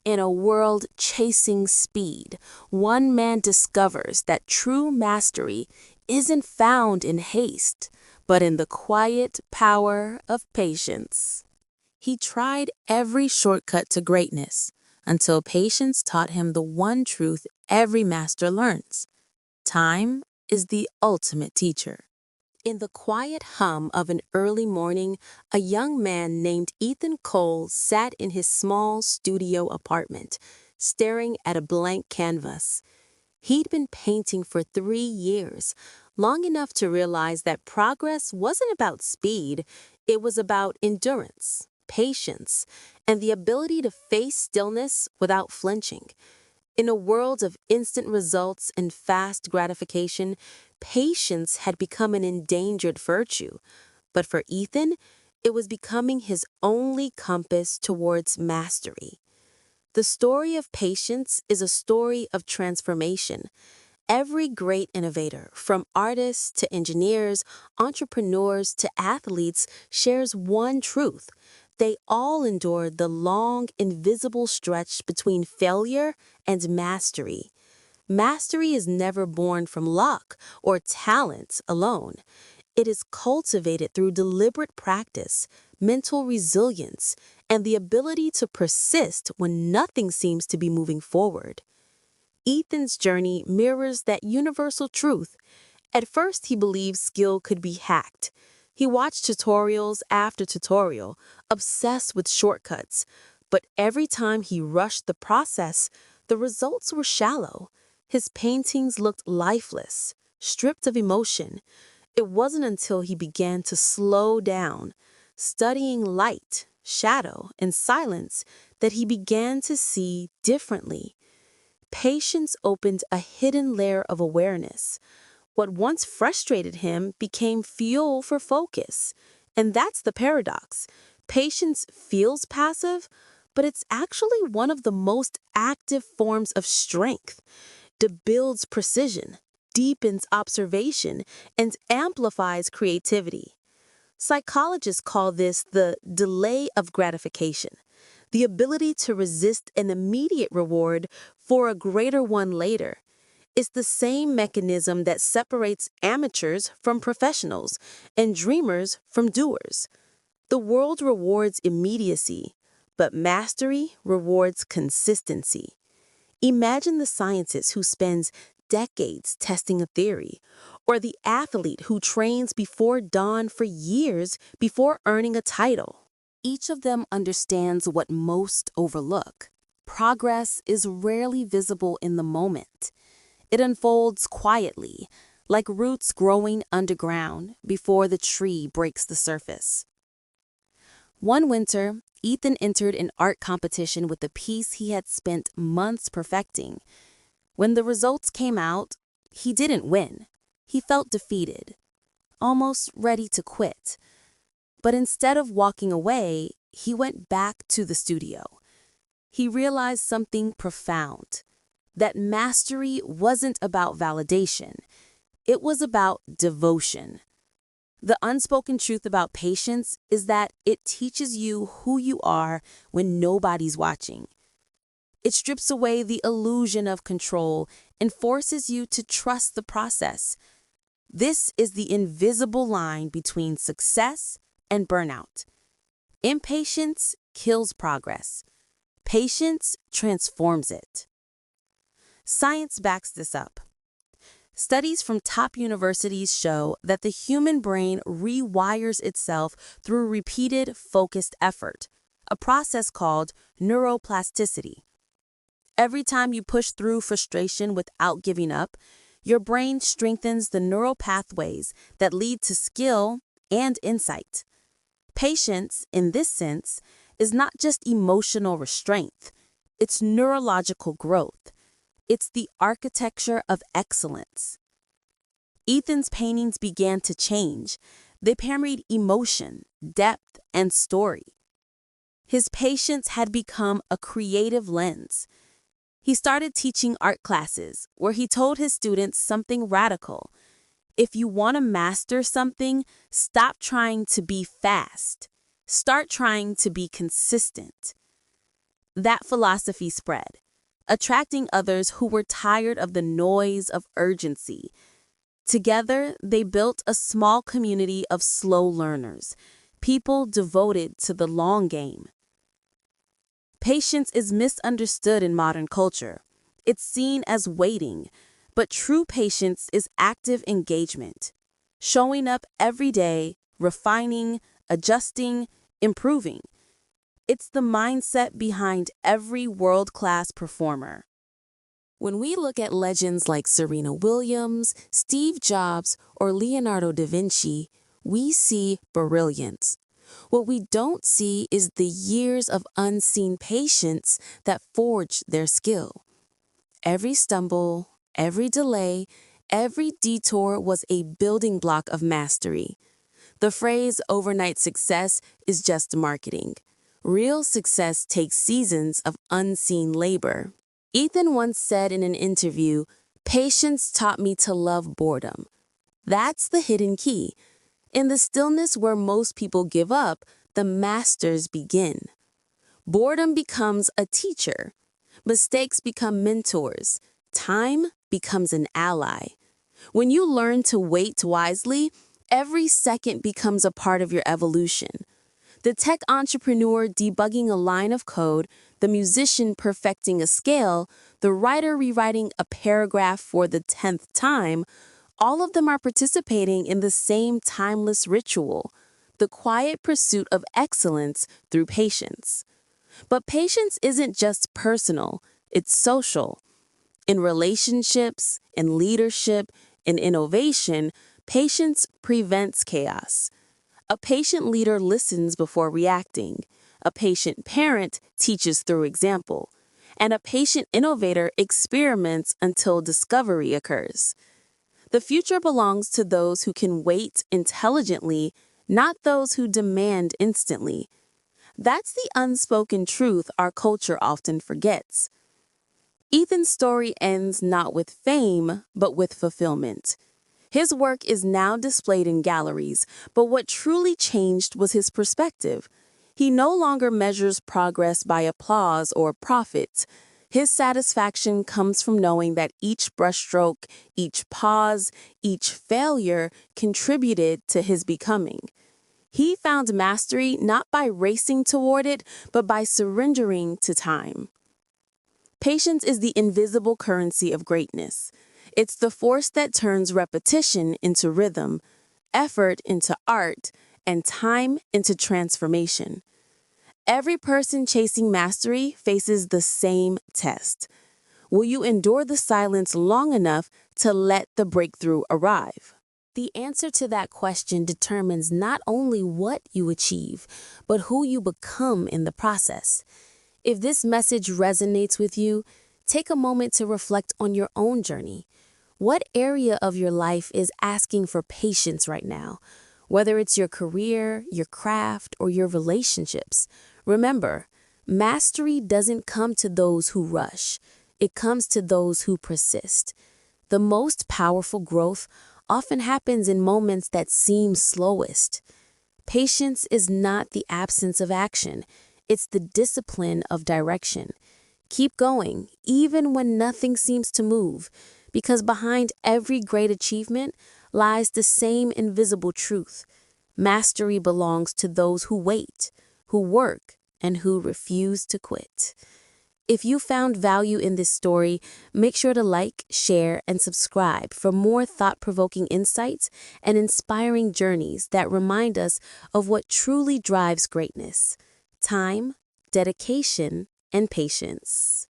In a world chasing speed, one man discovers that true mastery isn't found in haste, but in the quiet power of patience. He tried every shortcut to greatness until patience taught him the one truth every master learns: time is the ultimate teacher. In the quiet hum of an early morning, a young man named Ethan Cole sat in his small studio apartment, staring at a blank canvas. He'd been painting for 3 years, long enough to realize that progress wasn't about speed, it was about endurance, patience, and the ability to face stillness without flinching. In a world of instant results and fast gratification, patience had become an endangered virtue. But for Ethan, it was becoming his only compass towards mastery. The story of patience is a story of transformation. Every great innovator, from artists to engineers, entrepreneurs to athletes, shares one truth. They all endured the long, invisible stretch between failure and mastery. Mastery is never born from luck or talent alone. It is cultivated through deliberate practice, mental resilience, and the ability to persist when nothing seems to be moving forward. Ethan's journey mirrors that universal truth. At first, he believed skill could be hacked. He watched tutorials after tutorial, obsessed with shortcuts. But every time he rushed the process, the results were shallow. His paintings looked lifeless, stripped of emotion. It wasn't until he began to slow down, studying light, shadow, and silence, that he began to see differently. Patience opened a hidden layer of awareness. What once frustrated him became fuel for focus. And that's the paradox. Patience feels passive, but it's actually one of the most active forms of strength. It builds precision, deepens observation, and amplifies creativity. Psychologists call this the delay of gratification, the ability to resist an immediate reward for a greater one later. It's the same mechanism that separates amateurs from professionals and dreamers from doers. The world rewards immediacy, but mastery rewards consistency. Imagine the scientist who spends decades testing a theory, or the athlete who trains before dawn for years before earning a title. Each of them understands what most overlook. Progress is rarely visible in the moment. It unfolds quietly, like roots growing underground before the tree breaks the surface. One winter, Ethan entered an art competition with a piece he had spent months perfecting. When the results came out, he didn't win. He felt defeated, almost ready to quit. But instead of walking away, he went back to the studio. He realized something profound, that mastery wasn't about validation. It was about devotion. The unspoken truth about patience is that it teaches you who you are when nobody's watching. It strips away the illusion of control and forces you to trust the process. This is the invisible line between success and burnout. Impatience kills progress. Patience transforms it. Science backs this up. Studies from top universities show that the human brain rewires itself through repeated, focused effort, a process called neuroplasticity. Every time you push through frustration without giving up, your brain strengthens the neural pathways that lead to skill and insight. Patience, in this sense, is not just emotional restraint, it's neurological growth. It's the architecture of excellence. Ethan's paintings began to change. They permeated emotion, depth, and story. His patience had become a creative lens. He started teaching art classes where he told his students something radical. If you want to master something, stop trying to be fast. Start trying to be consistent. That philosophy spread, attracting others who were tired of the noise of urgency. Together, they built a small community of slow learners, people devoted to the long game. Patience is misunderstood in modern culture. It's seen as waiting, but true patience is active engagement, showing up every day, refining, adjusting, improving. It's the mindset behind every world-class performer. When we look at legends like Serena Williams, Steve Jobs, or Leonardo da Vinci, we see brilliance. What we don't see is the years of unseen patience that forged their skill. Every stumble, every delay, every detour was a building block of mastery. The phrase overnight success is just marketing. Real success takes seasons of unseen labor. Ethan once said in an interview, "Patience taught me to love boredom." That's the hidden key. In the stillness where most people give up, the masters begin. Boredom becomes a teacher. Mistakes become mentors. Time becomes an ally. When you learn to wait wisely, every second becomes a part of your evolution. The tech entrepreneur debugging a line of code, the musician perfecting a scale, the writer rewriting a paragraph for the 10th time, all of them are participating in the same timeless ritual, the quiet pursuit of excellence through patience. But patience isn't just personal, it's social. In relationships, in leadership, in innovation, patience prevents chaos. A patient leader listens before reacting. A patient parent teaches through example. And a patient innovator experiments until discovery occurs. The future belongs to those who can wait intelligently, not those who demand instantly. That's the unspoken truth our culture often forgets. Ethan's story ends not with fame, but with fulfillment. His work is now displayed in galleries, but what truly changed was his perspective. He no longer measures progress by applause or profit. His satisfaction comes from knowing that each brushstroke, each pause, each failure contributed to his becoming. He found mastery not by racing toward it, but by surrendering to time. Patience is the invisible currency of greatness. It's the force that turns repetition into rhythm, effort into art, and time into transformation. Every person chasing mastery faces the same test. Will you endure the silence long enough to let the breakthrough arrive? The answer to that question determines not only what you achieve, but who you become in the process. If this message resonates with you, take a moment to reflect on your own journey. What area of your life is asking for patience right now? Whether it's your career, your craft, or your relationships, remember, mastery doesn't come to those who rush. It comes to those who persist. The most powerful growth often happens in moments that seem slowest. Patience is not the absence of action. It's the discipline of direction. Keep going, even when nothing seems to move, because behind every great achievement lies the same invisible truth. Mastery belongs to those who wait, who work, and who refuse to quit. If you found value in this story, make sure to like, share, and subscribe for more thought-provoking insights and inspiring journeys that remind us of what truly drives greatness: time, dedication, and patience.